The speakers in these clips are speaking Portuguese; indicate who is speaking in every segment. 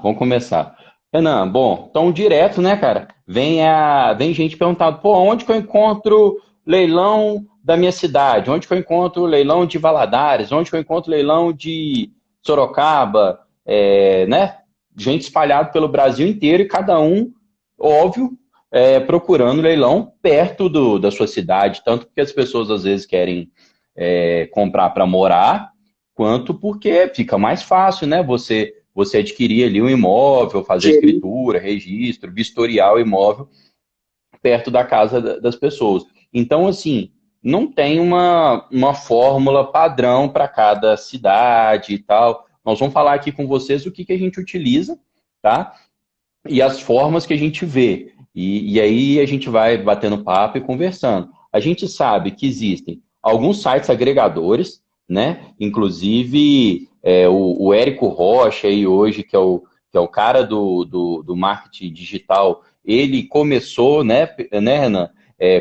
Speaker 1: vamos começar. Renan, bom, então direto, né, cara? Vem gente perguntando, pô, onde que eu encontro leilão da minha cidade? Onde que eu encontro leilão de Valadares? Onde que eu encontro leilão de Sorocaba? Né? Gente espalhada pelo Brasil inteiro e cada um, óbvio, procurando leilão perto da sua cidade, tanto porque as pessoas às vezes querem comprar para morar, quanto porque fica mais fácil, né? Você adquirir ali um imóvel, fazer
Speaker 2: Gerir.
Speaker 1: escritura, registro, vistoriar o imóvel perto da casa das pessoas. Então, assim, não tem uma fórmula padrão para cada cidade e tal. Nós vamos falar aqui com vocês o que a gente utiliza, tá? E as formas que a gente vê. E aí a gente vai batendo papo e conversando. A gente sabe que existem alguns sites agregadores, né? Inclusive o Érico Rocha aí hoje, que é o cara do marketing digital, ele começou, né, Renan,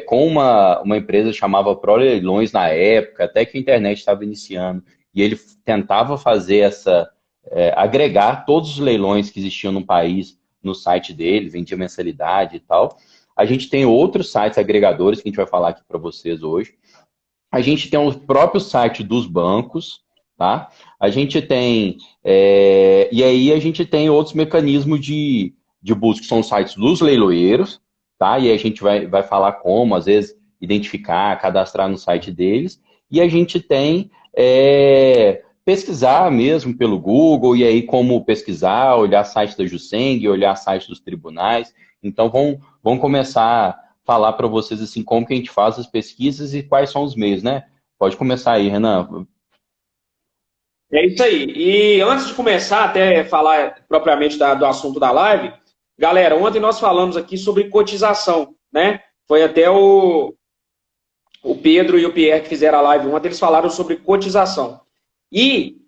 Speaker 1: com uma empresa que chamava ProLeilões na época, até que a internet estava iniciando, e ele tentava fazer agregar todos os leilões que existiam no país no site dele, vendia mensalidade e tal. A gente tem outros sites agregadores que a gente vai falar aqui para vocês hoje. A gente tem o próprio site dos bancos, tá? A gente tem. E aí a gente tem outros mecanismos de busca, que são os sites dos leiloeiros, tá? E aí a gente vai falar como, às vezes, identificar, cadastrar no site deles. E a gente tem pesquisar mesmo pelo Google, e aí como pesquisar, olhar site da Juseng, olhar site dos tribunais. Então vamos começar a falar para vocês assim como que a gente faz as pesquisas e quais são os meios, né? Pode começar aí, Renan.
Speaker 2: É isso aí. E antes de começar, até falar propriamente do assunto da live, galera, ontem nós falamos aqui sobre cotização, né? Foi até o Pedro e o Pierre que fizeram a live ontem, eles falaram sobre cotização. E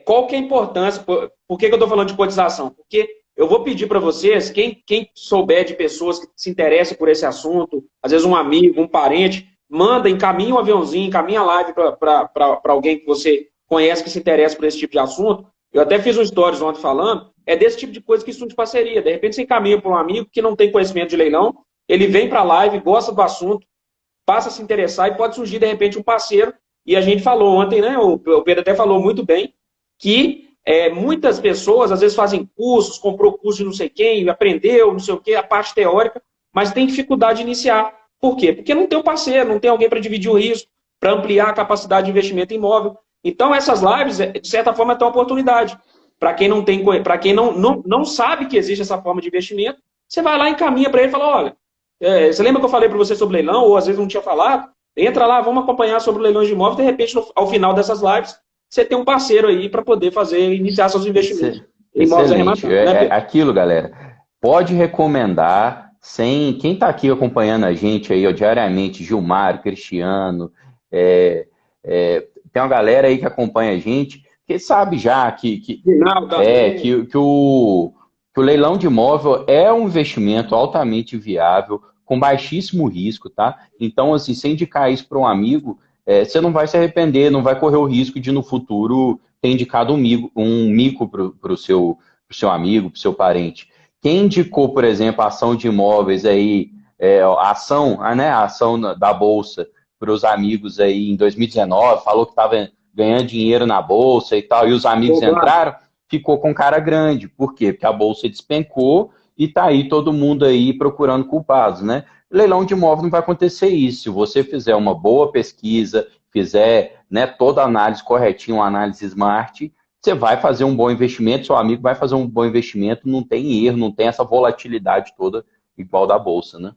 Speaker 2: qual que é a importância? Por que eu estou falando de cotização? Porque eu vou pedir para vocês, quem souber de pessoas que se interessam por esse assunto, às vezes um amigo, um parente, manda, encaminha um aviãozinho, encaminha a live para alguém que você conhece que se interessa por esse tipo de assunto. Eu até fiz um stories ontem falando, é desse tipo de coisa que estudo de parceria. De repente você encaminha para um amigo que não tem conhecimento de leilão, ele vem para a live, gosta do assunto, passa a se interessar e pode surgir, de repente, um parceiro. E a gente falou ontem, né? O Pedro até falou muito bem, que muitas pessoas, às vezes, fazem cursos, comprou curso de não sei quem, aprendeu, não sei o quê, a parte teórica, mas tem dificuldade de iniciar. Por quê? Porque não tem um parceiro, não tem alguém para dividir o risco, para ampliar a capacidade de investimento em imóvel. Então, essas lives, de certa forma, é uma oportunidade. Para quem não tem, para quem não sabe que existe essa forma de investimento, você vai lá e encaminha para ele e fala, olha, você lembra que eu falei para você sobre leilão, ou às vezes não tinha falado? Entra lá, vamos acompanhar sobre leilões de imóveis, de repente, ao final dessas lives, você tem um parceiro aí para poder iniciar seus investimentos em imóveis
Speaker 1: Excelente.
Speaker 2: arrematados, né,
Speaker 1: É
Speaker 2: Pedro?
Speaker 1: aquilo, galera. Pode recomendar, sem quem está aqui acompanhando a gente aí ó, diariamente, Gilmar, Cristiano, tem uma galera aí que acompanha a gente, que sabe já
Speaker 2: Final
Speaker 1: é,
Speaker 2: também.
Speaker 1: que, que o, que o leilão de imóvel é um investimento altamente viável, com baixíssimo risco, tá? Então, assim, sem indicar isso para um amigo, você não vai se arrepender, não vai correr o risco de no futuro ter indicado um mico para o seu amigo, para o seu parente. Quem indicou, por exemplo, a ação de imóveis aí, a ação da Bolsa para os amigos aí em 2019, falou que estava ganhando dinheiro na Bolsa e tal, e os amigos entraram, ficou com cara grande. Por quê? Porque a Bolsa despencou e tá aí todo mundo aí procurando culpados, né? Leilão de imóvel não vai acontecer isso. Se você fizer uma boa pesquisa, fizer, né, toda a análise corretinha, uma análise smart, você vai fazer um bom investimento, seu amigo vai fazer um bom investimento, não tem erro, não tem essa volatilidade toda igual da Bolsa, né?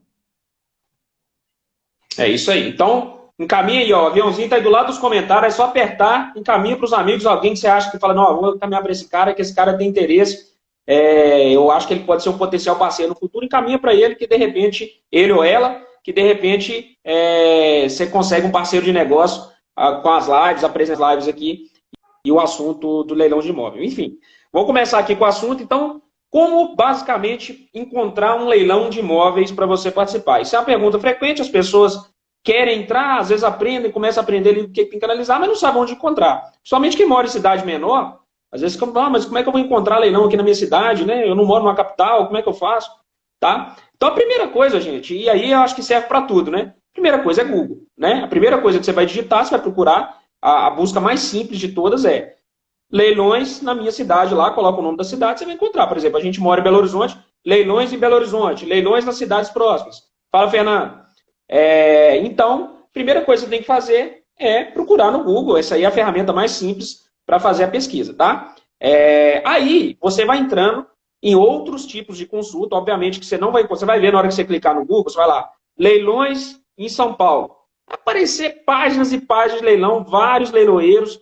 Speaker 2: É isso aí. Então, encaminha aí, ó. O aviãozinho tá aí do lado dos comentários, é só apertar, encaminha para os amigos, alguém que você acha que fala, não, vou encaminhar para esse cara, que esse cara tem interesse. Eu acho que ele pode ser um potencial parceiro no futuro, encaminha para ele, que de repente, ele ou ela, que de repente você consegue um parceiro de negócio com as lives, apresenta as lives aqui e o assunto do leilão de imóvel. Enfim, vamos começar aqui com o assunto. Então, como basicamente encontrar um leilão de imóveis para você participar? Isso é uma pergunta frequente, as pessoas querem entrar, às vezes aprendem, começam a aprender o que tem que analisar, mas não sabem onde encontrar. Somente quem mora em cidade menor, Às vezes, mas como é que eu vou encontrar leilão aqui na minha cidade, né? Eu não moro numa capital, como é que eu faço? Tá? Então, a primeira coisa, gente, e aí eu acho que serve para tudo, né? Primeira coisa é Google, né? A primeira coisa que você vai digitar, você vai procurar, a busca mais simples de todas é leilões na minha cidade lá, coloca o nome da cidade, você vai encontrar. Por exemplo, a gente mora em Belo Horizonte, leilões em Belo Horizonte, leilões nas cidades próximas. Fala, Fernando. Então, primeira coisa que você tem que fazer é procurar no Google. Essa aí é a ferramenta mais simples para fazer a pesquisa, tá? Aí, você vai entrando em outros tipos de consulta, obviamente que você vai ver na hora que você clicar no Google, você vai lá, leilões em São Paulo. Vai aparecer páginas e páginas de leilão, vários leiloeiros.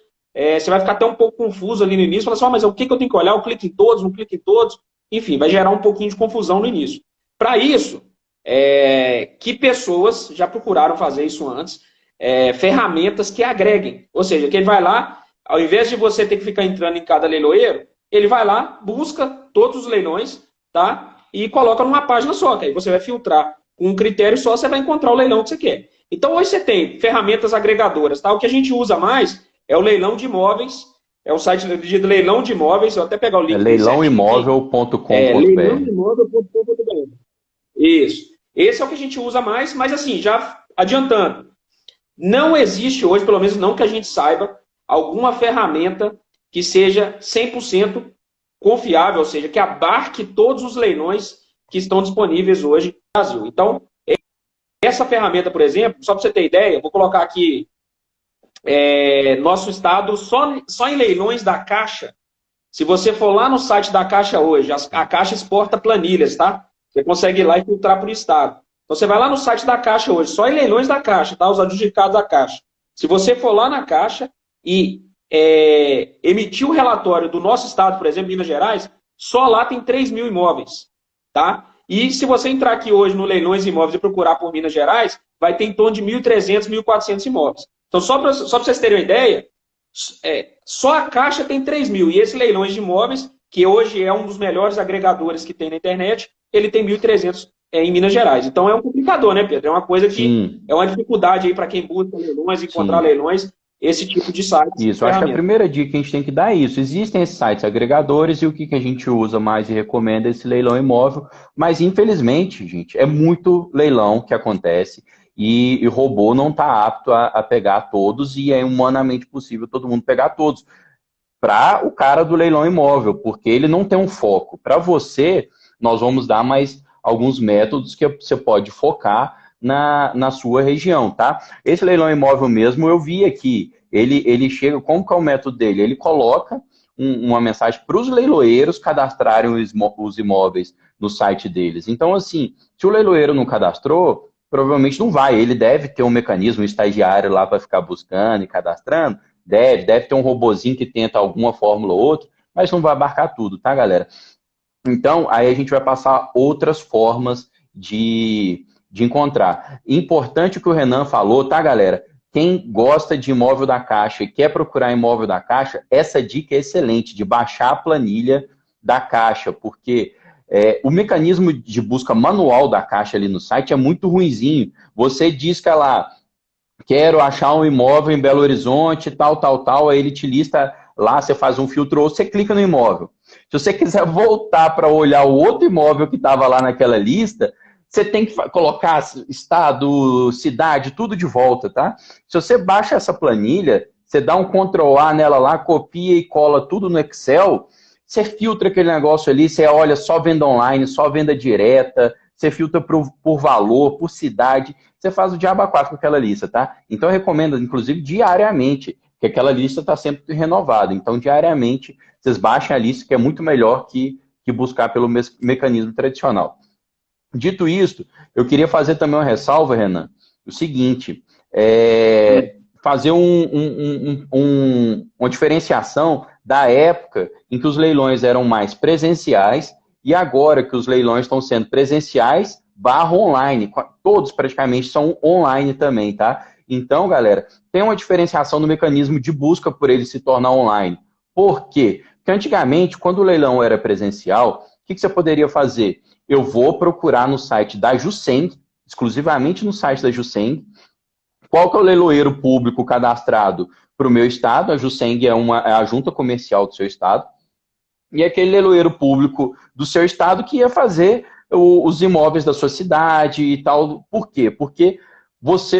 Speaker 2: Você vai ficar até um pouco confuso ali no início, fala assim, mas o que eu tenho que olhar? Eu clico em todos, não clico em todos. Enfim, vai gerar um pouquinho de confusão no início. Para isso, que pessoas já procuraram fazer isso antes, ferramentas que agreguem. Ou seja, que ele vai lá, ao invés de você ter que ficar entrando em cada leiloeiro, ele vai lá, busca todos os leilões, tá? E coloca numa página só, que aí você vai filtrar com um critério só, você vai encontrar o leilão que você quer. Então, hoje você tem ferramentas agregadoras, tá? O que a gente usa mais é o leilão de imóveis, é o site de leilão de imóveis, eu vou até pegar o link.
Speaker 1: leilãoimóvel.com.br.
Speaker 2: Leilãoimóvel.com.br. Isso. Esse é o que a gente usa mais, mas assim, já adiantando, não existe hoje, pelo menos não que a gente saiba, alguma ferramenta que seja 100% confiável, ou seja, que abarque todos os leilões que estão disponíveis hoje no Brasil. Então, essa ferramenta, por exemplo, só para você ter ideia, vou colocar aqui nosso estado só em leilões da Caixa. Se você for lá no site da Caixa hoje, a Caixa exporta planilhas, tá? Você consegue ir lá e filtrar por estado. Então você vai lá no site da Caixa hoje, só em leilões da Caixa, tá? Os adjudicados da Caixa. Se você for lá na Caixa e emitir o relatório do nosso estado, por exemplo, Minas Gerais, só lá tem 3 mil imóveis, tá? E se você entrar aqui hoje no Leilões Imóveis e procurar por Minas Gerais, vai ter em torno de 1.300, 1.400 imóveis. Então, só para vocês terem uma ideia, só a Caixa tem 3 mil. E esse Leilões de Imóveis, que hoje é um dos melhores agregadores que tem na internet, ele tem 1.300 em Minas Gerais. Então, é um complicador, né, Pedro? É uma coisa que é uma dificuldade aí para quem busca leilões, encontrar leilões, esse tipo de site.
Speaker 1: Isso, acho que a primeira dica que a gente tem que dar é isso. Existem esses sites agregadores e o que a gente usa mais e recomenda é esse leilão imóvel, mas infelizmente, gente, é muito leilão que acontece e robô não está apto a pegar todos e é humanamente possível todo mundo pegar todos. Para o cara do leilão imóvel, porque ele não tem um foco. Para você, nós vamos dar mais alguns métodos que você pode focar na sua região, tá? Esse leilão imóvel mesmo, eu vi aqui, ele chega, como que é o método dele? Ele coloca uma mensagem para os leiloeiros cadastrarem os imóveis no site deles. Então, assim, se o leiloeiro não cadastrou, provavelmente não vai. Ele deve ter um mecanismo, um estagiário lá para ficar buscando e cadastrando, deve ter um robozinho que tenta alguma fórmula ou outra, mas não vai abarcar tudo, tá, galera? Então, aí a gente vai passar outras formas de encontrar. Importante o que o Renan falou, tá, galera? Quem gosta de imóvel da Caixa e quer procurar imóvel da Caixa, essa dica é excelente, de baixar a planilha da Caixa, porque o mecanismo de busca manual da Caixa ali no site é muito ruinzinho. Você diz que lá, quero achar um imóvel em Belo Horizonte, tal, aí ele te lista lá, você faz um filtro, ou você clica no imóvel. Se você quiser voltar para olhar o outro imóvel que estava lá naquela lista, você tem que colocar estado, cidade, tudo de volta, tá? Se você baixa essa planilha, você dá um Ctrl+A nela lá, copia e cola tudo no Excel, você filtra aquele negócio ali, você olha só venda online, só venda direta, você filtra por valor, por cidade, você faz o diabo a quatro com aquela lista, tá? Então eu recomendo, inclusive, diariamente, que aquela lista está sempre renovada. Então, diariamente, vocês baixem a lista, que é muito melhor que buscar pelo mecanismo tradicional. Dito isso, eu queria fazer também uma ressalva, Renan, o seguinte, fazer uma diferenciação da época em que os leilões eram mais presenciais e agora que os leilões estão sendo presenciais / online, todos praticamente são online também, tá? Então, galera, tem uma diferenciação no mecanismo de busca por ele se tornar online. Por quê? Porque antigamente, quando o leilão era presencial, o que você poderia fazer? Eu vou procurar no site da Jusceng, exclusivamente no site da Jusceng, qual que é o leiloeiro público cadastrado para o meu estado, a Juseng é a junta comercial do seu estado, e aquele leiloeiro público do seu estado que ia fazer os imóveis da sua cidade e tal. Por quê? Porque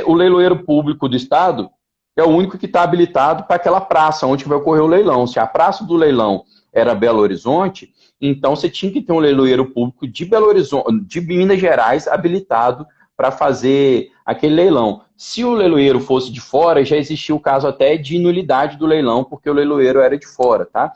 Speaker 1: o leiloeiro público do estado é o único que está habilitado para aquela praça onde vai ocorrer o leilão. Se a praça do leilão era Belo Horizonte, então você tinha que ter um leiloeiro público de Belo Horizonte, de Minas Gerais, habilitado para fazer aquele leilão. Se o leiloeiro fosse de fora, já existia o caso até de nulidade do leilão, porque o leiloeiro era de fora, tá?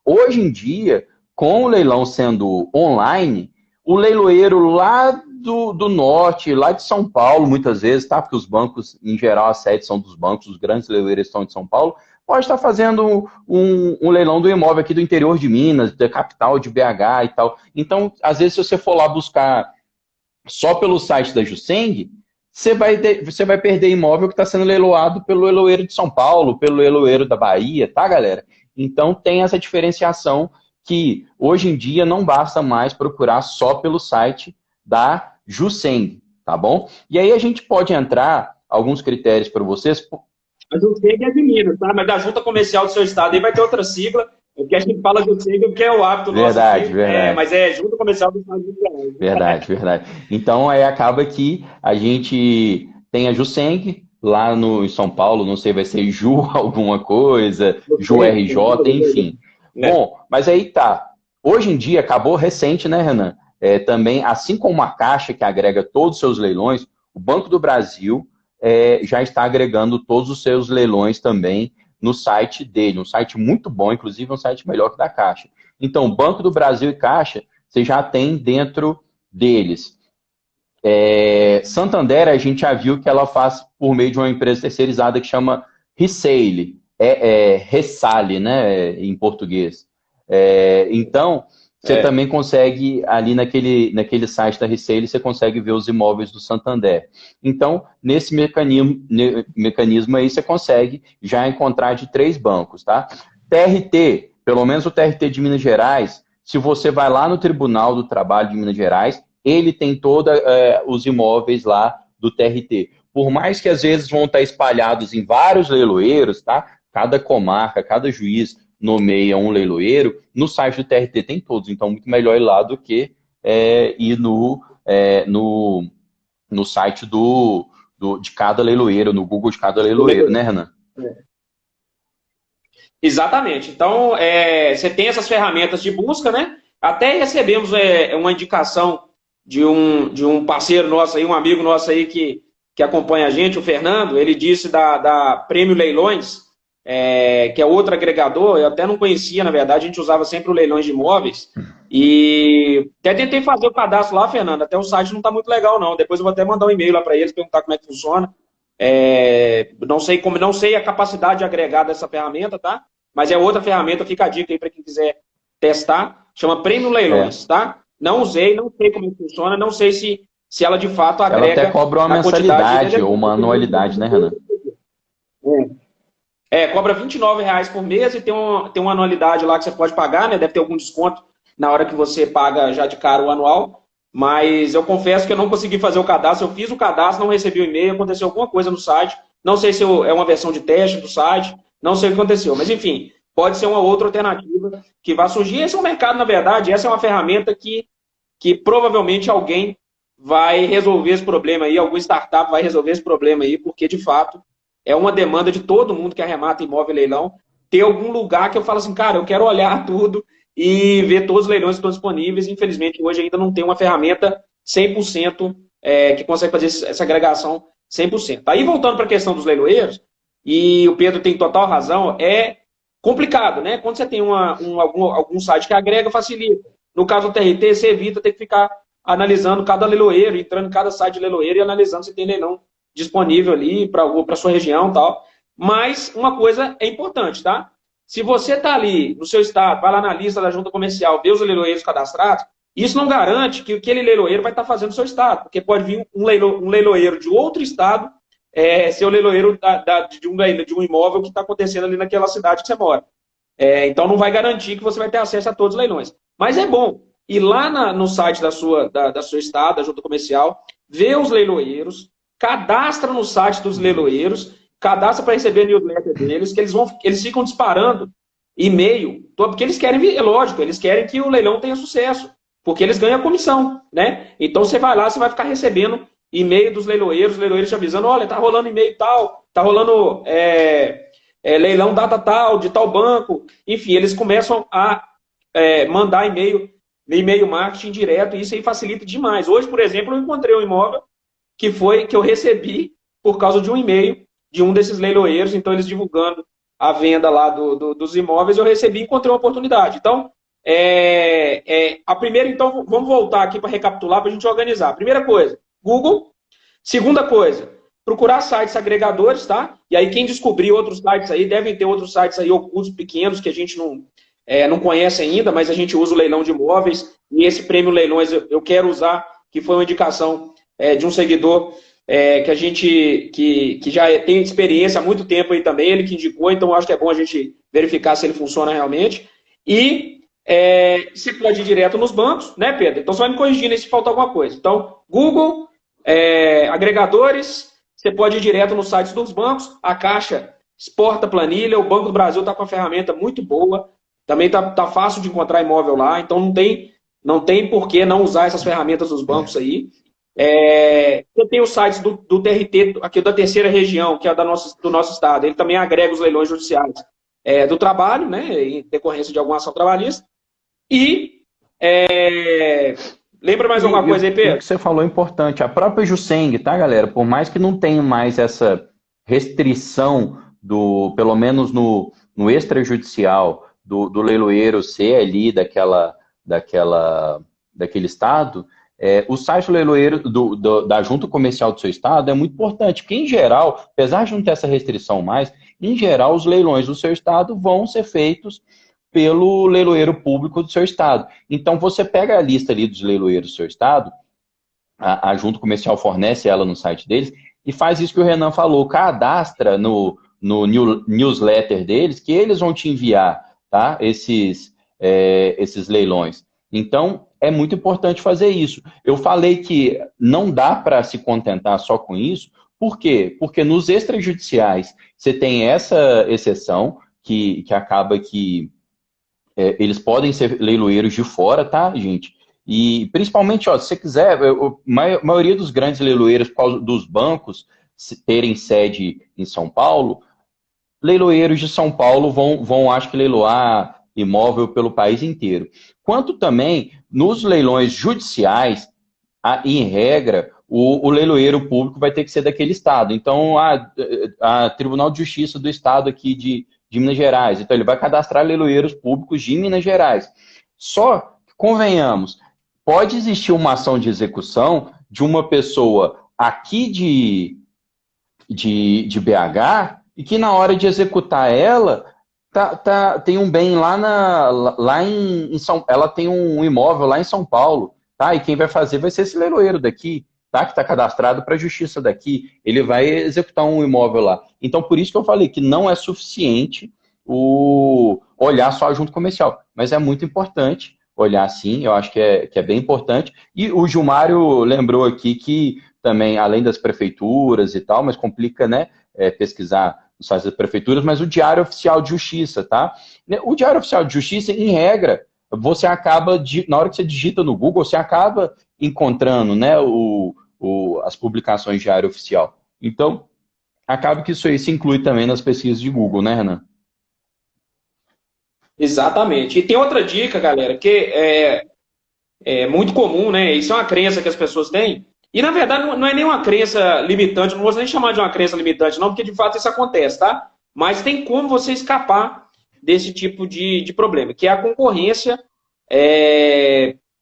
Speaker 1: Hoje em dia, com o leilão sendo online, o leiloeiro lá do norte, lá de São Paulo, muitas vezes, tá? Porque os bancos, em geral, a sede são dos bancos, os grandes leiloeiros estão de São Paulo, pode estar fazendo um leilão do imóvel aqui do interior de Minas, da capital de BH e tal. Então, às vezes, se você for lá buscar só pelo site da Juseng, você vai perder imóvel que está sendo leiloado pelo leiloeiro de São Paulo, pelo leiloeiro da Bahia, tá, galera? Então, tem essa diferenciação que, hoje em dia, não basta mais procurar só pelo site da Juseng, tá bom? E aí a gente pode entrar, alguns critérios para vocês.
Speaker 2: A Juseng é de Minas, tá? Mas da junta comercial do seu estado aí vai ter outra sigla, porque a gente fala Juseng porque é o hábito nosso.
Speaker 1: Verdade, verdade.
Speaker 2: Mas é junta comercial do estado de Minas.
Speaker 1: Verdade, verdade. Então, aí acaba que a gente tem a Juseng, lá em São Paulo, não sei, vai ser Ju alguma coisa, Ju RJ, enfim. Bom, mas aí tá. Hoje em dia, acabou recente, né, Renan? Também, assim como a Caixa, que agrega todos os seus leilões, o Banco do Brasil já está agregando todos os seus leilões também no site dele. Um site muito bom, inclusive um site melhor que o da Caixa. Então, Banco do Brasil e Caixa, você já tem dentro deles. Santander, a gente já viu que ela faz por meio de uma empresa terceirizada que chama Resale, Ressale, né, em português. Então, você também consegue, ali naquele site da Resale, você consegue ver os imóveis do Santander. Então, nesse mecanismo aí, você consegue já encontrar de 3 bancos, tá? TRT, pelo menos o TRT de Minas Gerais, se você vai lá no Tribunal do Trabalho de Minas Gerais, ele tem todos os imóveis lá do TRT. Por mais que às vezes vão estar espalhados em vários leiloeiros, tá? Cada comarca, cada juiz nomeia um leiloeiro, no site do TRT tem todos, então muito melhor ir lá do que ir no site de cada leiloeiro, no Google de cada leiloeiro, né, Renan?
Speaker 2: Exatamente. Então, você tem essas ferramentas de busca, né? Até recebemos uma indicação de um parceiro nosso aí, um amigo nosso aí que acompanha a gente, o Fernando. Ele disse da Prêmio Leilões, que é outro agregador. Eu até não conhecia, na verdade, a gente usava sempre o Leilões de Imóveis. E até tentei fazer o cadastro lá, Fernando, até o site não está muito legal, não. Depois eu vou até mandar um e-mail lá para eles, perguntar como é que funciona. Não sei a capacidade de agregar dessa ferramenta, tá? Mas é outra ferramenta, fica a dica aí para quem quiser testar. Chama Prêmio Leilões, tá? Não usei, não sei como funciona, não sei se ela de fato agrega.
Speaker 1: Ela até cobra uma mensalidade ou uma anualidade, né, Renan?
Speaker 2: Cobra R$29 por mês e tem uma anualidade lá que você pode pagar, né? Deve ter algum desconto na hora que você paga já de cara o anual. Mas eu confesso que eu não consegui fazer o cadastro. Eu fiz o cadastro, não recebi o e-mail, aconteceu alguma coisa no site. Não sei se é uma versão de teste do site, não sei o que aconteceu. Mas, enfim, pode ser uma outra alternativa que vai surgir. Esse é um mercado, na verdade, essa é uma ferramenta que provavelmente alguém vai resolver esse problema aí, alguma startup vai resolver esse problema aí, porque, de fato, é uma demanda de todo mundo que arremata imóvel e leilão, ter algum lugar que eu falo assim, cara, eu quero olhar tudo e ver todos os leilões que estão disponíveis. Infelizmente, hoje ainda não tem uma ferramenta 100% que consegue fazer essa agregação 100%. Aí, voltando para a questão dos leiloeiros, e o Pedro tem total razão, é complicado, né? Quando você tem algum site que agrega, facilita. No caso do TRT, você evita ter que ficar analisando cada leiloeiro, entrando em cada site de leiloeiro e analisando se tem leilão disponível ali para a sua região e tal. Mas uma coisa é importante, tá? Se você está ali no seu estado, vai lá na lista da junta comercial, vê os leiloeiros cadastrados, isso não garante que aquele leiloeiro vai estar fazendo no seu estado, porque pode vir um leiloeiro de outro estado ser o leiloeiro de um imóvel que está acontecendo ali naquela cidade que você mora. Então não vai garantir que você vai ter acesso a todos os leilões. Mas é bom ir lá no site da sua estado, da junta comercial, ver os leiloeiros, cadastra no site dos leiloeiros cadastra para receber a newsletter deles, que eles ficam disparando e-mail, porque eles querem, é lógico, eles querem que o leilão tenha sucesso, porque eles ganham a comissão, né? Então você vai lá, você vai ficar recebendo e-mail dos leiloeiros, os leiloeiros te avisando, olha, tá rolando e-mail tal, tá rolando leilão data tal, de tal banco, enfim, eles começam a mandar e-mail marketing direto, e isso aí facilita demais. Hoje, por exemplo, eu encontrei um imóvel que eu recebi por causa de um e-mail de um desses leiloeiros, então eles divulgando a venda lá dos imóveis, eu recebi e encontrei uma oportunidade. Então, a primeira, então, vamos voltar aqui para recapitular, para a gente organizar. Primeira coisa, Google. Segunda coisa, procurar sites agregadores, tá? E aí quem descobrir outros sites aí, devem ter outros sites aí ocultos, pequenos, que a gente não conhece ainda, mas a gente usa o leilão de imóveis, e esse prêmio leilões eu quero usar, que foi uma indicação de um seguidor que já tem experiência há muito tempo aí também, ele que indicou, então acho que é bom a gente verificar se ele funciona realmente. E você pode ir direto nos bancos, né, Pedro? Então você vai me corrigindo aí se falta alguma coisa. Então, Google, agregadores, você pode ir direto nos sites dos bancos, a Caixa exporta planilha, o Banco do Brasil está com uma ferramenta muito boa, também tá fácil de encontrar imóvel lá, então não tem por que não usar essas ferramentas dos bancos aí. Eu tenho os sites do TRT, aqui da terceira região, que é do nosso estado, ele também agrega os leilões judiciais do trabalho, né, em decorrência de alguma ação trabalhista. E lembra mais alguma coisa aí, Pedro?
Speaker 1: O que você falou é importante. A própria Juseng, tá, galera? Por mais que não tenha mais essa restrição pelo menos no extrajudicial, do leiloeiro ser ali daquele estado, o site do leiloeiro da junta comercial do seu estado é muito importante, porque em geral, apesar de não ter essa restrição mais, em geral os leilões do seu estado vão ser feitos pelo leiloeiro público do seu estado. Então você pega a lista ali dos leiloeiros do seu estado, a junta comercial fornece ela no site deles, e faz isso que o Renan falou, cadastra no newsletter deles, que eles vão te enviar, tá? Esses leilões. Então, é muito importante fazer isso. Eu falei que não dá para se contentar só com isso. Por quê? Porque nos extrajudiciais você tem essa exceção que acaba que eles podem ser leiloeiros de fora, tá, gente? E principalmente, se você quiser, a maioria dos grandes leiloeiros, por causa dos bancos terem sede em São Paulo, leiloeiros de São Paulo vão acho que, leiloar imóvel pelo país inteiro. Quanto também nos leilões judiciais, em regra, o leiloeiro público vai ter que ser daquele estado. Então, a Tribunal de Justiça do Estado aqui de Minas Gerais, então ele vai cadastrar leiloeiros públicos de Minas Gerais. Só, convenhamos, pode existir uma ação de execução de uma pessoa aqui de BH e que na hora de executar ela tem um bem lá em São, ela tem um imóvel lá em São Paulo, tá? E quem vai fazer vai ser esse leiloeiro daqui, tá? Que está cadastrado para a justiça daqui. Ele vai executar um imóvel lá. Então, por isso que eu falei que não é suficiente olhar só a junta comercial, mas é muito importante olhar sim, eu acho que é bem importante. E o Gilmário lembrou aqui que também, além das prefeituras e tal, mas complica, né, pesquisar nos sites das prefeituras, mas o Diário Oficial de Justiça, tá? O Diário Oficial de Justiça, em regra, você acaba, na hora que você digita no Google, você acaba encontrando, né, as publicações de Diário Oficial. Então, acaba que isso aí se inclui também nas pesquisas de Google, né, Renan?
Speaker 2: Exatamente. E tem outra dica, galera, que é muito comum, né? Isso é uma crença que as pessoas têm. E, na verdade, não é nenhuma crença limitante, não vou nem chamar de uma crença limitante, não, porque de fato isso acontece, tá? Mas tem como você escapar desse tipo de problema, que é a concorrência.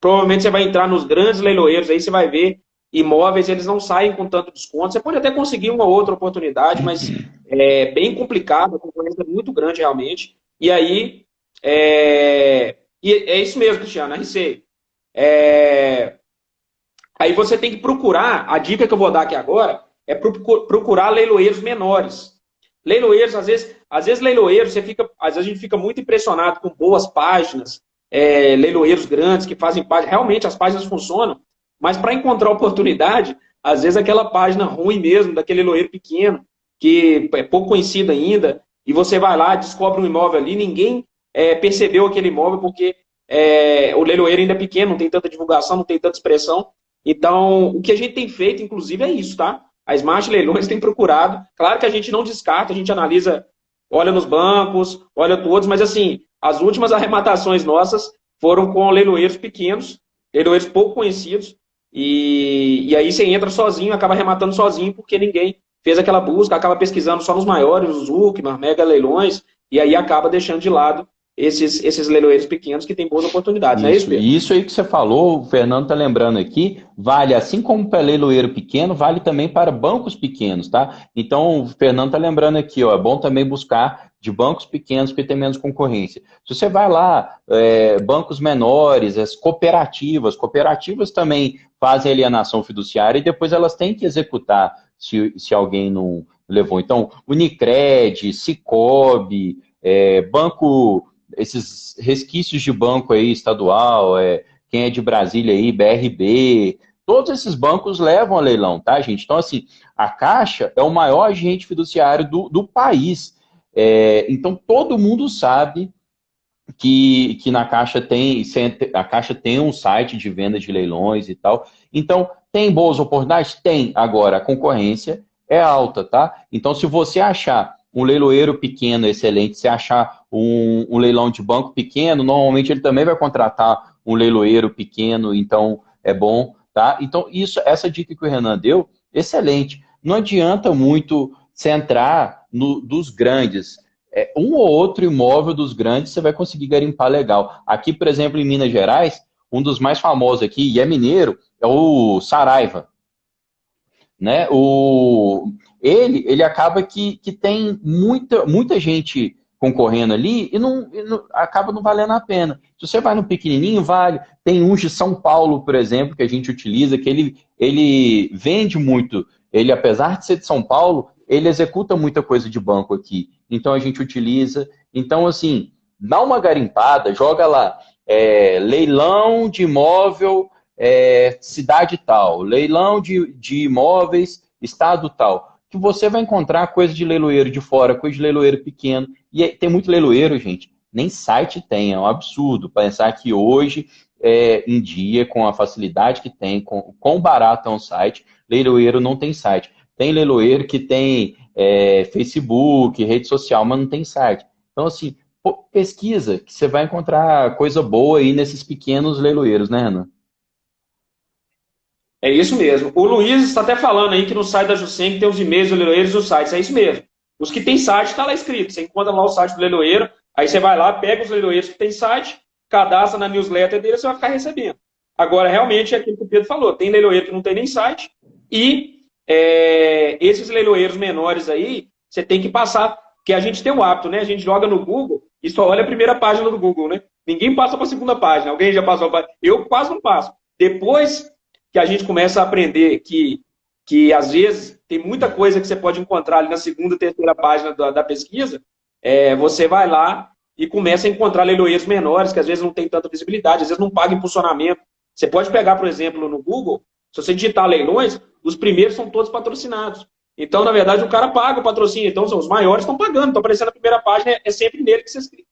Speaker 2: Provavelmente você vai entrar nos grandes leiloeiros, aí você vai ver imóveis, eles não saem com tanto desconto. Você pode até conseguir uma outra oportunidade, mas é bem complicado, a concorrência é muito grande realmente. E aí, é isso mesmo, Cristiano, RC. Aí você tem que procurar, a dica que eu vou dar aqui agora, é procurar leiloeiros menores. Leiloeiros, às vezes leiloeiros, às vezes a gente fica muito impressionado com boas páginas, leiloeiros grandes que fazem páginas, realmente as páginas funcionam, mas para encontrar oportunidade, às vezes aquela página ruim mesmo, daquele leiloeiro pequeno, que é pouco conhecido ainda, e você vai lá, descobre um imóvel ali, ninguém percebeu aquele imóvel porque o leiloeiro ainda é pequeno, não tem tanta divulgação, não tem tanta expressão. Então, o que a gente tem feito, inclusive, é isso, tá? A Smart Leilões tem procurado. Claro que a gente não descarta, a gente analisa, olha nos bancos, olha todos, mas assim, as últimas arrematações nossas foram com leiloeiros pequenos, leiloeiros pouco conhecidos, e aí você entra sozinho, acaba arrematando sozinho, porque ninguém fez aquela busca, acaba pesquisando só nos maiores, os Zucman, Mega Leilões, e aí acaba deixando de lado esses leiloeiros pequenos que têm boas oportunidades, não é isso, Pedro?
Speaker 1: E isso aí que você falou, o Fernando está lembrando aqui, vale assim como para leiloeiro pequeno, vale também para bancos pequenos, tá? Então, o Fernando está lembrando aqui, ó, é bom também buscar de bancos pequenos porque tem menos concorrência. Se você vai lá, bancos menores, as cooperativas também fazem alienação fiduciária e depois elas têm que executar se alguém não levou. Então, Unicred, Sicob, banco, esses resquícios de banco aí estadual, quem é de Brasília aí, BRB, todos esses bancos levam a leilão, tá, gente? Então, assim, a Caixa é o maior agente fiduciário do país. Então, todo mundo sabe que na Caixa a Caixa tem um site de venda de leilões e tal. Então, tem boas oportunidades? Tem. Agora, a concorrência é alta, tá? Então, se você achar um leiloeiro pequeno excelente, se achar um leilão de banco pequeno, normalmente ele também vai contratar um leiloeiro pequeno, então é bom, tá? Então, essa dica que o Renan deu, excelente. Não adianta muito centrar dos grandes. Um ou outro imóvel dos grandes você vai conseguir garimpar legal. Aqui, por exemplo, em Minas Gerais, um dos mais famosos aqui, e é mineiro, é o Saraiva. Né? Ele acaba que tem muita gente concorrendo ali e acaba não valendo a pena. Se você vai no pequenininho, vale. Tem uns de São Paulo, por exemplo, que a gente utiliza, que ele vende muito. Ele, apesar de ser de São Paulo, ele executa muita coisa de banco aqui. Então, a gente utiliza. Então, assim, dá uma garimpada, joga lá, leilão de imóvel, cidade tal, leilão de imóveis, estado tal, que você vai encontrar coisa de leiloeiro de fora, coisa de leiloeiro pequeno, e tem muito leiloeiro, gente, nem site tem, é um absurdo pensar que hoje, em dia, com a facilidade que tem, com quão barato é um site, leiloeiro não tem site. Tem leiloeiro que tem Facebook, rede social, mas não tem site. Então, assim, pesquisa, que você vai encontrar coisa boa aí nesses pequenos leiloeiros, né, Renan?
Speaker 2: É isso mesmo. O Luiz está até falando aí que no site da Juscem tem os e-mails dos leiloeiros e os sites. É isso mesmo. Os que tem site está lá escrito. Você encontra lá o site do leiloeiro, aí você vai lá, pega os leiloeiros que tem site, cadastra na newsletter dele, você vai ficar recebendo. Agora, realmente, é aquilo que o Pedro falou. Tem leiloeiro que não tem nem site e esses leiloeiros menores aí, você tem que passar, porque a gente tem o hábito, né? A gente joga no Google e só olha a primeira página do Google, né? Ninguém passa para a segunda página. Alguém já passou para... Eu quase não passo. Depois que a gente começa a aprender que às vezes tem muita coisa que você pode encontrar ali na segunda, terceira página da pesquisa, você vai lá e começa a encontrar leiloeiros menores, que às vezes não tem tanta visibilidade, às vezes não paga impulsionamento. Você pode pegar, por exemplo, no Google, se você digitar leilões, os primeiros são todos patrocinados. Então, na verdade, o cara paga o patrocínio. Então, os maiores estão pagando, estão aparecendo na primeira página, é sempre nele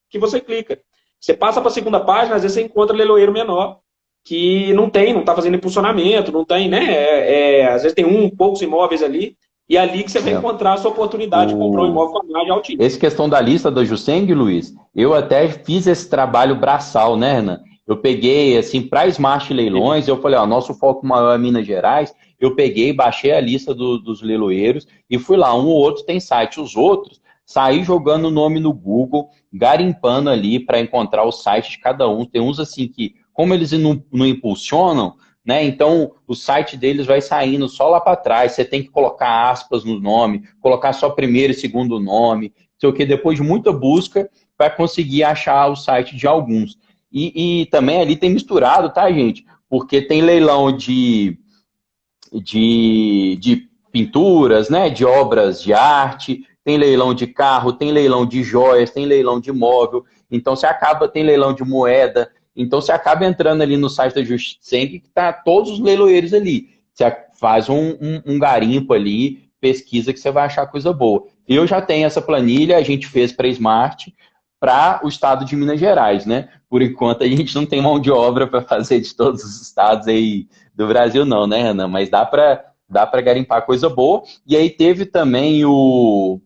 Speaker 2: que você clica. Você passa para a segunda página, às vezes você encontra leiloeiro menor, que não está fazendo impulsionamento, não tem, né? Às vezes tem poucos imóveis ali, e é ali que você vai encontrar a sua oportunidade de comprar um imóvel com a margem altíssima.
Speaker 1: Essa questão da lista da Jusceng, Luiz, eu até fiz esse trabalho braçal, né, Renan? Eu peguei, assim, para Smart Leilões, eu falei, ó, nosso foco maior é Minas Gerais, eu peguei, baixei a lista dos leiloeiros e fui lá, um ou outro tem site, os outros, saí jogando o nome no Google, garimpando ali para encontrar o site de cada um. Tem uns, assim, que como eles não impulsionam, né? Então o site deles vai saindo só lá para trás. Você tem que colocar aspas no nome, colocar só primeiro e segundo nome, sei o que, depois de muita busca, vai conseguir achar o site de alguns. E também ali tem misturado, tá, gente? Porque tem leilão de pinturas, né? De obras de arte, tem leilão de carro, tem leilão de joias, tem leilão de imóvel. Então tem leilão de moeda. Então, você acaba entrando ali no site da Jusceng, que está todos os leiloeiros ali. Você faz um garimpo ali, pesquisa que você vai achar coisa boa. Eu já tenho essa planilha, a gente fez para Smart, para o estado de Minas Gerais, né? Por enquanto a gente não tem mão de obra para fazer de todos os estados aí do Brasil não, né, Renan? Mas dá para garimpar coisa boa. E aí teve também o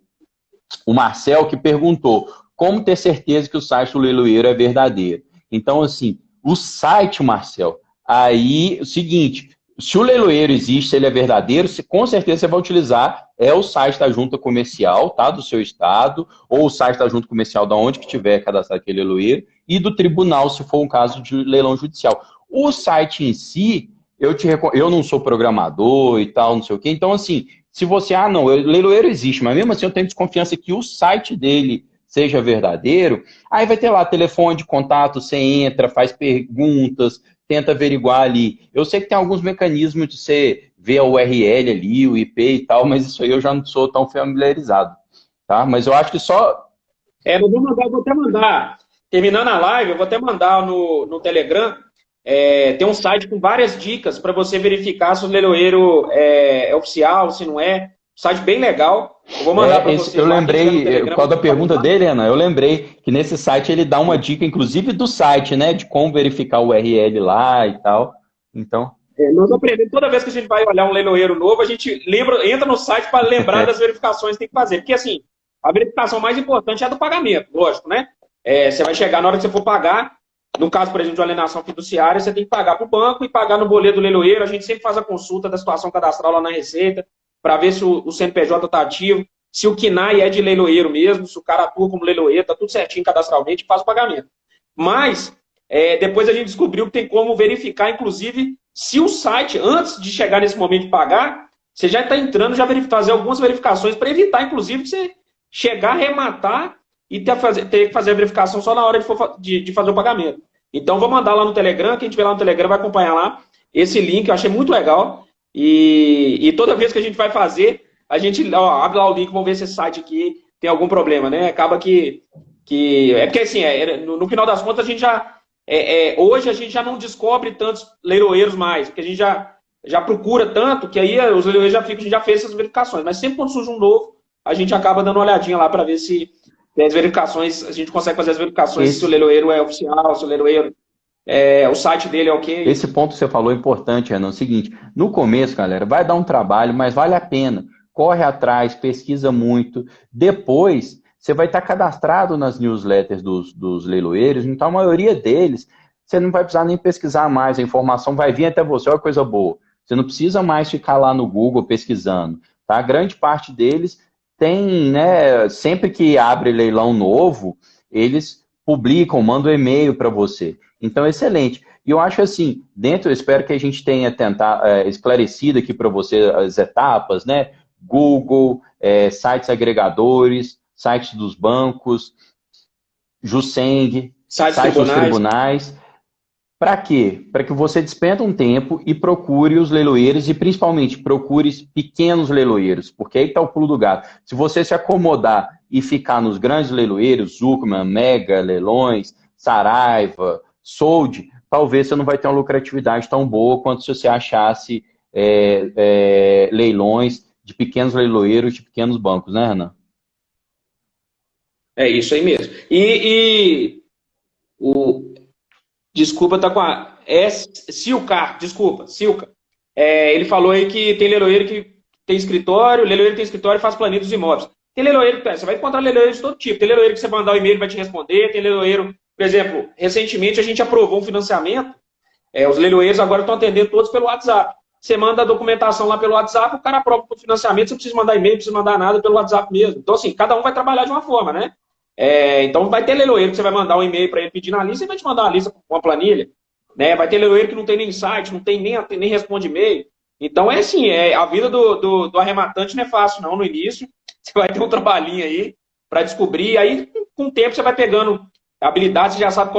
Speaker 1: Marcel que perguntou como ter certeza que o site do leiloeiro é verdadeiro. Então, assim, o site, Marcel, aí, o seguinte, se o leiloeiro existe, se ele é verdadeiro, com certeza você vai utilizar o site da junta comercial, tá, do seu estado, ou o site da junta comercial da onde que tiver cadastrado aquele leiloeiro, e do tribunal, se for um caso de leilão judicial. O site em si, eu não sou programador e tal, não sei o quê, então, assim, se você, não, o leiloeiro existe, mas mesmo assim eu tenho desconfiança que o site dele seja verdadeiro, aí vai ter lá telefone de contato, você entra, faz perguntas, tenta averiguar ali. Eu sei que tem alguns mecanismos de você ver a URL ali, o IP e tal, mas isso aí eu já não sou tão familiarizado, tá? Mas eu acho que só...
Speaker 2: Eu vou até mandar, terminando a live, eu vou até mandar no Telegram, tem um site com várias dicas para você verificar se o leiloeiro é oficial, se não é. Site bem legal. Eu vou mandar para vocês.
Speaker 1: Eu lembrei, qual da pergunta dele, Ana? Eu lembrei que nesse site ele dá uma dica, inclusive do site, né? De como verificar o URL lá e tal. Então.
Speaker 2: Nós aprendemos, toda vez que a gente vai olhar um leiloeiro novo, a gente entra no site para lembrar das verificações que tem que fazer. Porque, assim, a verificação mais importante é a do pagamento, lógico, né? Você vai chegar na hora que você for pagar, no caso, por exemplo, de uma alienação fiduciária, você tem que pagar para o banco e pagar no boleto do leiloeiro. A gente sempre faz a consulta da situação cadastral lá na Receita, para ver se o CNPJ está ativo, se o KNAI é de leiloeiro mesmo, se o cara atua como leiloeiro, está tudo certinho cadastralmente e faz o pagamento. Mas, depois a gente descobriu que tem como verificar, inclusive, se o site, antes de chegar nesse momento de pagar, você já está entrando, fazer algumas verificações para evitar, inclusive, que você chegar, arrematar e ter que fazer a verificação só na hora de fazer o pagamento. Então, vou mandar lá no Telegram, quem estiver lá no Telegram vai acompanhar lá esse link, eu achei muito legal. E toda vez que a gente vai fazer, a gente abre lá o link, vamos ver se esse site aqui tem algum problema, né? Acaba que porque assim, no final das contas, a gente hoje a gente já não descobre tantos leiloeiros mais, porque a gente já procura tanto que aí os leiloeiros a gente já fez essas verificações. Mas sempre quando surge um novo, a gente acaba dando uma olhadinha lá para ver se as verificações, a gente consegue fazer as verificações se o leiloeiro é oficial, se o leiloeiro... o site dele é ok.
Speaker 1: Esse ponto que você falou é importante, Renan. É o seguinte, no começo, galera, vai dar um trabalho, mas vale a pena. Corre atrás, pesquisa muito. Depois, você vai estar cadastrado nas newsletters dos leiloeiros, então a maioria deles, você não vai precisar nem pesquisar mais, a informação vai vir até você, olha que coisa boa. Você não precisa mais ficar lá no Google pesquisando, tá? A grande parte deles tem, né, sempre que abre leilão novo, eles publicam, mandam e-mail para você. Então, excelente. E eu acho assim, eu espero que a gente tenha esclarecido aqui para você as etapas, né? Google, sites agregadores, sites dos bancos, Juseng, sites dos tribunais. Para quê? Para que você despenda um tempo e procure os leiloeiros e, principalmente, procure pequenos leiloeiros, porque aí está o pulo do gato. Se você se acomodar e ficar nos grandes leiloeiros, Zucman, Mega, Leilões, Saraiva, Sold, talvez você não vai ter uma lucratividade tão boa quanto se você achasse leilões de pequenos leiloeiros, de pequenos bancos, né, Renan?
Speaker 2: É isso aí mesmo. Desculpa, tá com a... Silcar, desculpa, Silca. Ele falou aí que tem leiloeiro que tem escritório, leiloeiro que tem escritório e faz planilha dos imóveis. Tem leiloeiro que você vai encontrar leiloeiro de todo tipo. Tem leiloeiro que você mandar o e-mail vai te responder, tem leiloeiro, por exemplo, recentemente a gente aprovou um financiamento, os leiloeiros agora estão atendendo todos pelo WhatsApp. Você manda a documentação lá pelo WhatsApp, o cara aprova o financiamento, você não precisa mandar e-mail, não precisa mandar nada pelo WhatsApp mesmo. Então, assim, cada um vai trabalhar de uma forma, né? Então, vai ter leiloeiro que você vai mandar um e-mail para ele pedindo a lista, ele vai te mandar uma lista com uma planilha. Né? Vai ter leiloeiro que não tem nem site, não tem nem responde e-mail. Então, assim, a vida do arrematante não é fácil, não, no início. Você vai ter um trabalhinho aí para descobrir. Aí, com o tempo, você vai pegando habilidades, você já sabe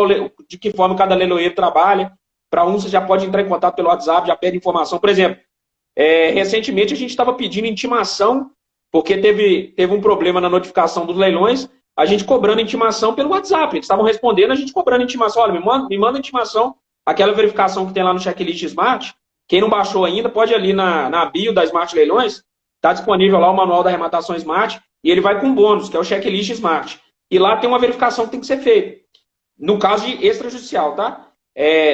Speaker 2: de que forma cada leiloeiro trabalha. Para um, você já pode entrar em contato pelo WhatsApp, já pede informação. Por exemplo, recentemente a gente estava pedindo intimação, porque teve um problema na notificação dos leilões, a gente cobrando intimação pelo WhatsApp. Eles estavam respondendo, a gente cobrando intimação. Olha, me manda intimação, aquela verificação que tem lá no checklist Smart. Quem não baixou ainda, pode ir ali na bio da Smart Leilões, está disponível lá o manual da arrematação Smart, e ele vai com bônus, que é o checklist Smart. E lá tem uma verificação que tem que ser feita. No caso de extrajudicial, tá?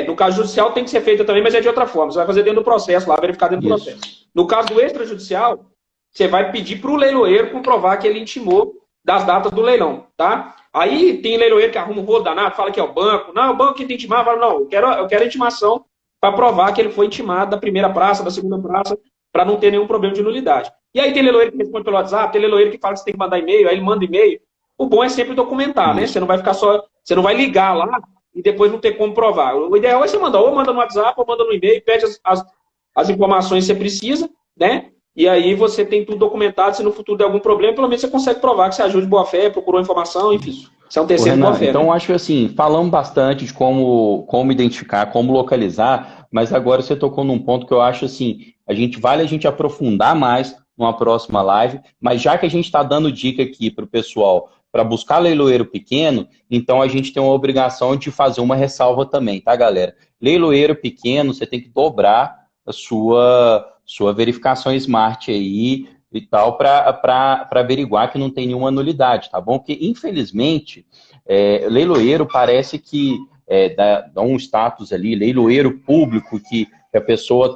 Speaker 2: No caso judicial tem que ser feita também, mas é de outra forma. Você vai fazer dentro do processo, lá, verificar dentro do processo. No caso do extrajudicial, você vai pedir para o leiloeiro comprovar que ele intimou das datas do leilão, tá? Aí tem leiloeiro que arruma um rolo danado, fala que é o banco. Não, é o banco que tem que intimar. Fala, não, eu quero a intimação para provar que ele foi intimado da primeira praça, da segunda praça, para não ter nenhum problema de nulidade. E aí tem leiloeiro que responde pelo WhatsApp, tem leiloeiro que fala que você tem que mandar e-mail, aí ele manda e-mail. O bom é sempre documentar, né? Você não vai ficar só... Você não vai ligar lá e depois não ter como provar. O ideal é você mandar, ou manda no WhatsApp, ou manda no e-mail, pede as informações que você precisa, né? E aí você tem tudo documentado, se no futuro der algum problema, pelo menos você consegue provar que você agiu de boa fé, procurou informação, enfim. Isso é um terceiro de boa fé.
Speaker 1: Então,
Speaker 2: né?
Speaker 1: acho que assim, falamos bastante de como identificar, como localizar, mas agora você tocou num ponto que eu acho assim, vale a gente aprofundar mais numa próxima live, mas já que a gente está dando dica aqui para o pessoal para buscar leiloeiro pequeno, então a gente tem uma obrigação de fazer uma ressalva também, tá, galera? Leiloeiro pequeno, você tem que dobrar a sua verificação Smart aí e tal, para averiguar que não tem nenhuma nulidade, tá bom? Porque, infelizmente, leiloeiro parece que dá um status ali, leiloeiro público, que a pessoa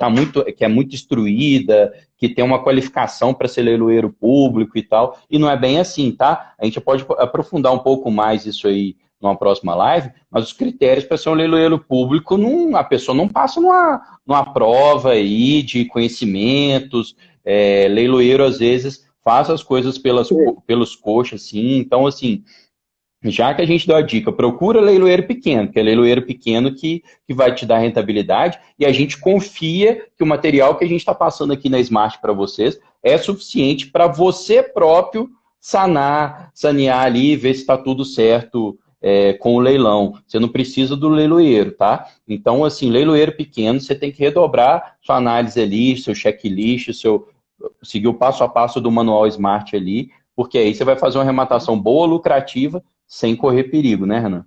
Speaker 1: que é muito instruída, que tem uma qualificação para ser leiloeiro público e tal, e não é bem assim, tá? A gente pode aprofundar um pouco mais isso aí numa próxima live, mas os critérios para ser um leiloeiro público, a pessoa não passa numa prova aí de conhecimentos, leiloeiro às vezes faz as coisas pelos coxos, assim, então assim, já que a gente deu a dica, procura leiloeiro pequeno, que é leiloeiro pequeno que vai te dar rentabilidade, e a gente confia que o material que a gente está passando aqui na Smart para vocês é suficiente para você próprio sanear ali, ver se está tudo certo com o leilão. Você não precisa do leiloeiro, tá? Então, assim, leiloeiro pequeno, você tem que redobrar sua análise ali, seu checklist, seguir o passo a passo do manual Smart ali, porque aí você vai fazer uma arrematação boa, lucrativa, sem correr perigo, né, Renan?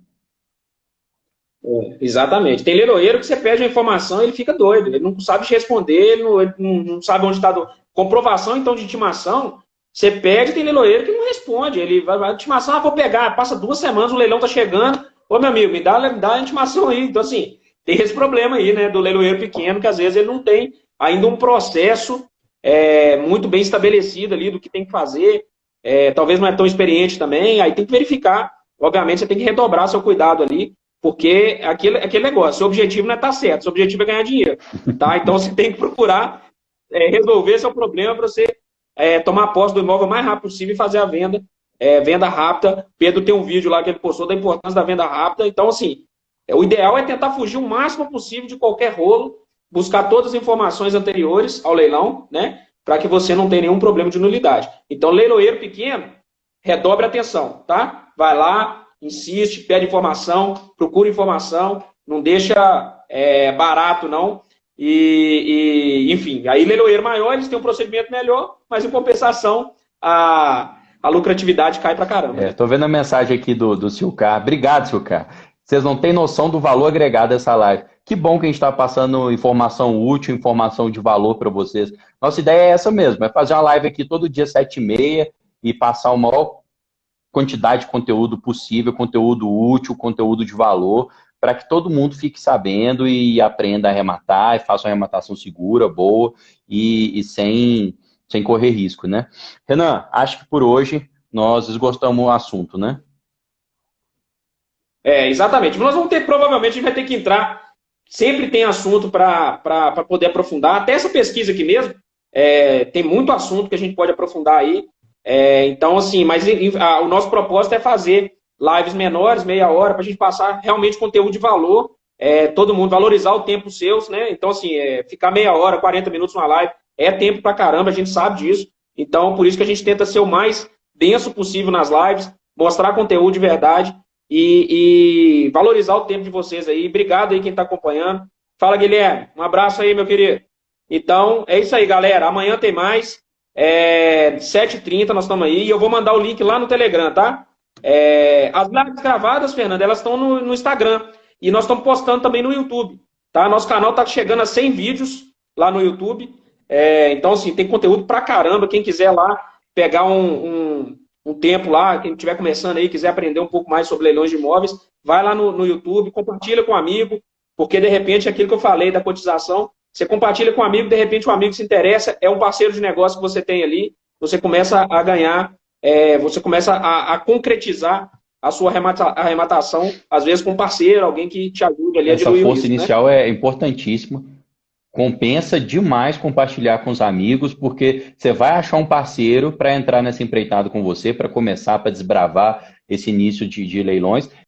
Speaker 2: Exatamente. Tem leiloeiro que você pede a informação e ele fica doido, ele não sabe te responder, ele não sabe onde está comprovação, então, de intimação, você pede, tem leiloeiro que não responde, ele vai, intimação, vou pegar, passa 2 semanas, o leilão tá chegando, ô meu amigo, me dá a intimação aí. Então, assim, tem esse problema aí, né, do leiloeiro pequeno, que às vezes ele não tem ainda um processo muito bem estabelecido ali do que tem que fazer, talvez não é tão experiente também, aí tem que verificar, obviamente você tem que redobrar seu cuidado ali, porque aquele negócio, seu objetivo não é estar certo, seu objetivo é ganhar dinheiro, tá? Então você tem que procurar resolver seu problema para você tomar posse do imóvel o mais rápido possível e fazer a venda, venda rápida. Pedro tem um vídeo lá que ele postou da importância da venda rápida, então assim, o ideal é tentar fugir o máximo possível de qualquer rolo, buscar todas as informações anteriores ao leilão, né? Para que você não tenha nenhum problema de nulidade. Então, leiloeiro pequeno, redobre a atenção, tá? Vai lá, insiste, pede informação, procura informação, não deixa barato, não. Enfim, aí leiloeiro maior, eles têm um procedimento melhor, mas em compensação, a lucratividade cai pra caramba.
Speaker 1: Tô vendo a mensagem aqui do Silcar. Obrigado, Silcar. Vocês não têm noção do valor agregado dessa live. Que bom que a gente está passando informação útil, informação de valor para vocês. Nossa ideia é essa mesmo, é fazer uma live aqui todo dia 7h30 e passar a maior quantidade de conteúdo possível, conteúdo útil, conteúdo de valor, para que todo mundo fique sabendo e aprenda a arrematar, e faça uma arrematação segura, boa e sem correr risco, né? Renan, acho que por hoje nós esgotamos o assunto, né?
Speaker 2: Exatamente. Nós vamos ter, provavelmente, a gente vai ter que entrar, sempre tem assunto para poder aprofundar. Até essa pesquisa aqui mesmo, tem muito assunto que a gente pode aprofundar aí. Então, assim, mas o nosso propósito é fazer lives menores, meia hora, para a gente passar realmente conteúdo de valor, todo mundo valorizar o tempo seus, né? Então, assim, ficar meia hora, 40 minutos numa live, é tempo pra caramba, a gente sabe disso. Então, por isso que a gente tenta ser o mais denso possível nas lives, mostrar conteúdo de verdade e valorizar o tempo de vocês aí. Obrigado aí quem está acompanhando. Fala, Guilherme. Um abraço aí, meu querido. Então, é isso aí, galera. Amanhã tem mais. 7h30 nós estamos aí. E eu vou mandar o link lá no Telegram, tá? As lives gravadas, Fernanda, elas estão no Instagram. E nós estamos postando também no YouTube, tá? Nosso canal está chegando a 100 vídeos lá no YouTube. Então, assim, tem conteúdo pra caramba. Quem quiser lá pegar um tempo lá, quem estiver começando aí, quiser aprender um pouco mais sobre leilões de imóveis, vai lá no YouTube, compartilha com um amigo, porque de repente aquilo que eu falei da cotização, você compartilha com um amigo, de repente o amigo se interessa, é um parceiro de negócio que você tem ali, você começa a ganhar, você começa a concretizar a sua arrematação, às vezes com um parceiro, alguém que te ajude ali a
Speaker 1: Essa
Speaker 2: diluir o
Speaker 1: força
Speaker 2: risco, né?
Speaker 1: inicial é importantíssima. Compensa demais compartilhar com os amigos, porque você vai achar um parceiro para entrar nessa empreitada com você, para começar, para desbravar esse início de leilões.